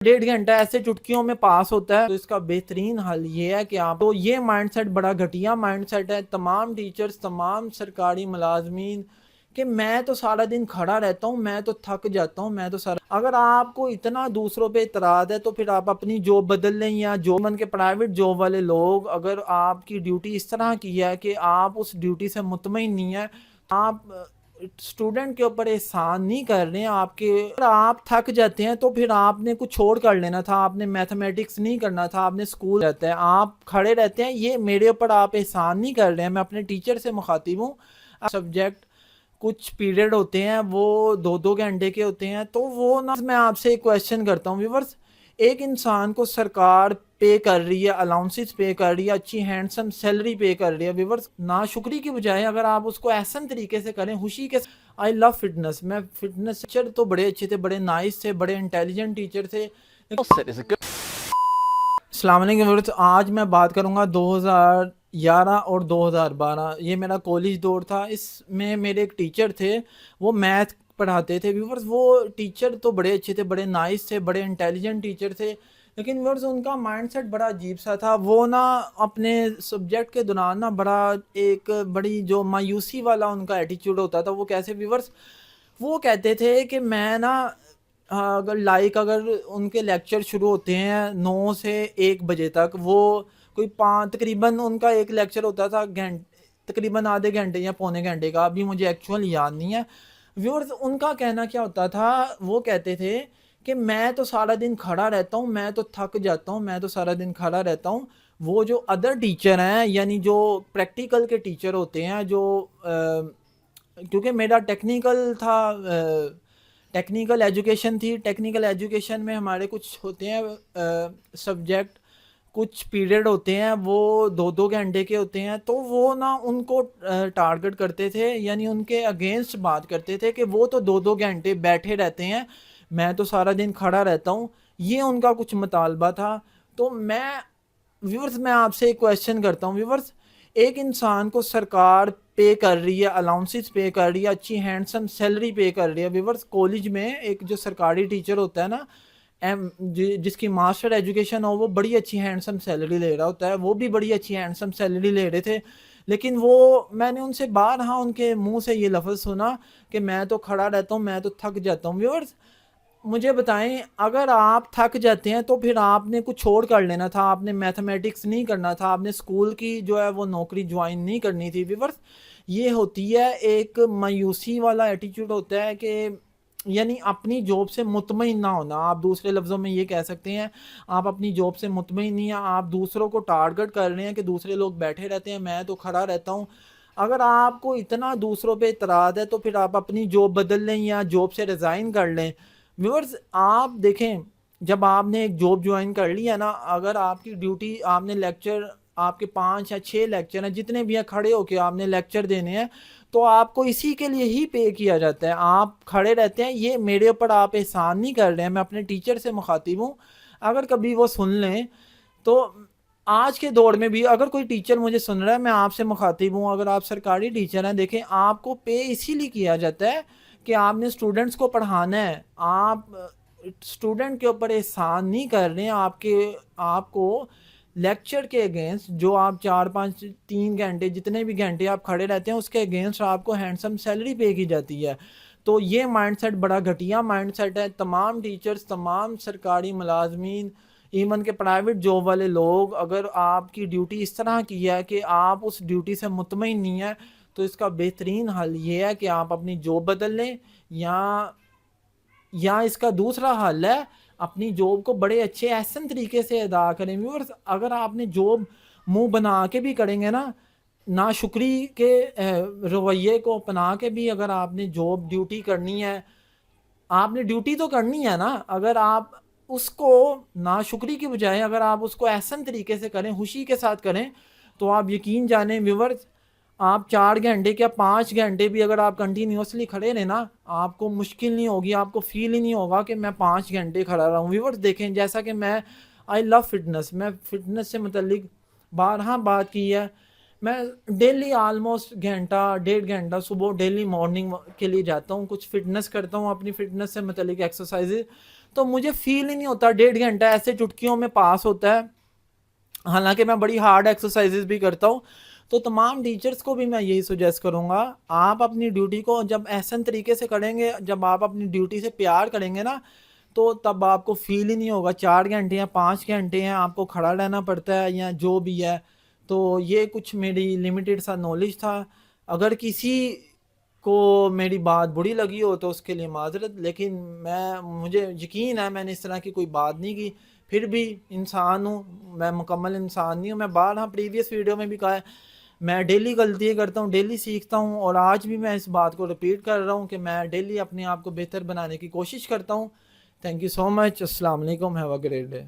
1.5 گھنٹہ ایسے چٹکیوں میں پاس ہوتا ہے. تو اس کا بہترین حل یہ ہے کہ آپ تو یہ مائنڈ سیٹ بڑا گھٹیا مائنڈ سیٹ ہے تمام ٹیچرز تمام سرکاری ملازمین کہ میں تو سارا دن کھڑا رہتا ہوں, میں تو تھک جاتا ہوں, میں تو سارا. اگر آپ کو اتنا دوسروں پہ اعتراض ہے تو پھر آپ اپنی جاب بدل لیں. یا جو من کے پرائیویٹ جاب والے لوگ اگر آپ کی ڈیوٹی اس طرح کی ہے کہ آپ اس ڈیوٹی سے مطمئن نہیں ہیں, آپ اسٹوڈنٹ کے اوپر احسان نہیں کر رہے ہیں. آپ تھک جاتے ہیں تو پھر آپ نے کچھ چھوڑ کر لینا تھا, آپ نے میتھمیٹکس نہیں کرنا تھا, آپ نے اسکول رہتا ہے, آپ کھڑے رہتے ہیں. یہ میرے اوپر آپ احسان نہیں کر رہے ہیں, میں اپنے ٹیچر سے مخاطب ہوں. سبجیکٹ کچھ پیریڈ ہوتے ہیں وہ 2-2 گھنٹے کے ہوتے ہیں, تو وہ نا میں آپ سے ایک کویشچن کرتا ہوں ویورز. ایک انسان کو سرکار پے کر رہی ہے, الاؤنسز پے کر رہی ہے, اچھی ہینڈسم سیلری پے کر رہی ہے ویورز. ناشکری کی بجائے اگر آپ اس کو احسن طریقے سے کریں, خوشی کے آئی لو فٹنس, میں فٹنس ٹیچر تو بڑے اچھے تھے, بڑے نائس تھے, بڑے انٹیلیجنٹ ٹیچر تھے. السلام علیکم ویورز. آج میں بات کروں گا 2011 اور 2012. یہ میرا کالج دور تھا. اس میں میرے ایک ٹیچر تھے, وہ میتھ پڑھاتے تھے ویورز. وہ ٹیچر تو بڑے اچھے تھے, بڑے نائس تھے, بڑے انٹیلیجنٹ ٹیچر تھے, لیکن ویورز ان کا مائنڈ سیٹ بڑا عجیب سا تھا. وہ نا اپنے سبجیکٹ کے دوران نا بڑی جو مایوسی والا ان کا ایٹیچیوڈ ہوتا تھا. وہ کیسے ویورز, وہ کہتے تھے کہ میں نا اگر ان کے لیکچر شروع ہوتے ہیں 9 سے 1 بجے تک, وہ کوئی تقریباً ان کا ایک لیکچر ہوتا تھا تقریباً آدھے گھنٹے یا پونے گھنٹے کا, ابھی مجھے ایکچوئل یاد نہیں ہے. ویورز ان کا کہنا کیا ہوتا تھا, وہ کہتے تھے کہ میں تو سارا دن کھڑا رہتا ہوں, میں تو تھک جاتا ہوں, میں تو سارا دن کھڑا رہتا ہوں. وہ جو ادر ٹیچر ہیں, یعنی جو پریکٹیکل کے ٹیچر ہوتے ہیں, جو کیونکہ میرا ٹیکنیکل تھا, ٹیکنیکل ایجوکیشن تھی. ٹیکنیکل ایجوکیشن میں ہمارے کچھ ہوتے ہیں سبجیکٹ, کچھ پیریڈ ہوتے ہیں وہ 2-2 گھنٹے کے ہوتے ہیں. تو وہ نا ان کو ٹارگٹ کرتے تھے, یعنی ان کے اگینسٹ بات کرتے تھے کہ وہ تو 2-2 گھنٹے بیٹھے رہتے ہیں, میں تو سارا دن کھڑا رہتا ہوں. یہ ان کا کچھ مطالبہ تھا. تو میں آپ سے ایک کویشچن کرتا ہوں ویورز. ایک انسان کو سرکار پے کر رہی ہے, الاؤنسز پے کر رہی ہے, اچھی ہینڈسم سیلری پے کر رہی ہے ویورز. کالج میں ایک جو سرکاری ٹیچر ہوتا ہے نا, جس کی ماسٹر ایجوکیشن ہو, وہ بڑی اچھی ہینڈسم سیلری لے رہا ہوتا ہے. وہ بھی بڑی اچھی ہینڈسم سیلری لے رہے تھے, لیکن میں نے ان سے بارہا ان کے منہ سے یہ لفظ سنا کہ میں تو کھڑا رہتا ہوں, میں تو تھک جاتا ہوں. ویورز مجھے بتائیں, اگر آپ تھک جاتے ہیں تو پھر آپ نے کچھ چھوڑ کر لینا تھا, آپ نے میتھمیٹکس نہیں کرنا تھا, آپ نے اسکول کی جو ہے وہ نوکری جوائن نہیں کرنی تھی. ویورز یہ ہوتی ہے ایک مایوسی والا ایٹیچیوڈ ہوتا ہے کہ یعنی اپنی جاب سے مطمئن نہ ہونا. آپ دوسرے لفظوں میں یہ کہہ سکتے ہیں, آپ اپنی جاب سے مطمئن نہیں ہیں, آپ دوسروں کو ٹارگٹ کر رہے ہیں کہ دوسرے لوگ بیٹھے رہتے ہیں, میں تو کھڑا رہتا ہوں. اگر آپ کو اتنا دوسروں پہ اعتراض ہے تو پھر آپ اپنی جاب بدل لیں یا جاب سے ریزائن کر لیں. ویورز آپ دیکھیں, جب آپ نے ایک جاب جوائن کر لی ہے نا, اگر آپ کی ڈیوٹی, آپ نے لیکچر, آپ کے 5 یا 6 لیکچر ہیں, جتنے بھی ہیں, کھڑے ہو کے آپ نے لیکچر دینے ہیں, تو آپ کو اسی کے لیے ہی پے کیا جاتا ہے. آپ کھڑے رہتے ہیں, یہ میرے اوپر آپ احسان نہیں کر رہے ہیں, میں اپنے ٹیچر سے مخاطب ہوں. اگر کبھی وہ سن لیں تو آج کے دور میں بھی اگر کوئی ٹیچر مجھے سن رہا ہے, میں آپ سے مخاطب ہوں, اگر آپ سرکاری ٹیچر ہیں, دیکھیں آپ کو پے اسی لیے کیا جاتا ہے کہ آپ نے اسٹوڈنٹس کو پڑھانا ہے. آپ اسٹوڈنٹ کے اوپر احسان نہیں کر رہے ہیں. آپ کو لیکچر کے اگینسٹ جو آپ 4-5-3 گھنٹے جتنے بھی گھنٹے آپ کھڑے رہتے ہیں, اس کے اگینسٹ آپ کو ہینڈسم سیلری پے کی جاتی ہے. تو یہ مائنڈ سیٹ بڑا گھٹیا مائنڈ سیٹ ہے. تمام ٹیچرز تمام سرکاری ملازمین, ایون کے پرائیویٹ جاب والے لوگ, اگر آپ کی ڈیوٹی اس طرح کی ہے کہ آپ اس ڈیوٹی سے مطمئن نہیں ہیں, تو اس کا بہترین حل یہ ہے کہ آپ اپنی جاب بدل لیں, یا اس کا دوسرا حل ہے اپنی جاب کو بڑے اچھے احسن طریقے سے ادا کریں. ویورز اگر آپ نے جاب منہ بنا کے بھی کریں گے نا, ناشکری کے رویے کو اپنا کے بھی اگر آپ نے جاب ڈیوٹی کرنی ہے, آپ نے ڈیوٹی تو کرنی ہے نا, اگر آپ اس کو ناشکری کی بجائے اگر آپ اس کو احسن طریقے سے کریں, خوشی کے ساتھ کریں, تو آپ یقین جانیں ویورز, آپ 4 گھنٹے کیا 5 گھنٹے بھی اگر آپ کنٹینیوسلی کھڑے رہے نا, آپ کو مشکل نہیں ہوگی, آپ کو فیل ہی نہیں ہوگا کہ میں 5 گھنٹے کھڑا رہا ہوں. ویورز دیکھیں, جیسا کہ آئی لو فٹنس, میں فٹنس سے متعلق بارہا بات کی ہے. میں ڈیلی آلموسٹ 1-1.5 گھنٹہ صبح ڈیلی مارننگ کے لیے جاتا ہوں, کچھ فٹنس کرتا ہوں, اپنی فٹنس سے متعلق ایکسرسائز. تو مجھے فیل ہی نہیں ہوتا 1.5 گھنٹہ ایسے چٹکیوں میں پاس ہوتا ہے، حالانکہ میں بڑی ہارڈ ایکسرسائزز بھی کرتا ہوں. تو تمام ٹیچرز کو بھی میں یہی سجیسٹ کروں گا، آپ اپنی ڈیوٹی کو جب احسن طریقے سے کریں گے، جب آپ اپنی ڈیوٹی سے پیار کریں گے نا، تو تب آپ کو فیل ہی نہیں ہوگا 4 گھنٹے یا 5 گھنٹے ہیں آپ کو کھڑا رہنا پڑتا ہے یا جو بھی ہے. تو یہ کچھ میری لمیٹڈ سا نالج تھا. اگر کسی کو میری بات بری لگی ہو تو اس کے لیے معذرت، لیکن مجھے یقین ہے میں نے اس طرح کی کوئی بات نہیں کی. پھر بھی انسان ہوں، میں مکمل انسان نہیں ہوں. میں بارہا پریویس ویڈیو میں بھی کہا ہے میں ڈیلی غلطیاں کرتا ہوں، ڈیلی سیکھتا ہوں، اور آج بھی میں اس بات کو رپیٹ کر رہا ہوں کہ میں ڈیلی اپنے آپ کو بہتر بنانے کی کوشش کرتا ہوں. تھینک یو سو مچ. السلام علیکم. Have a great day.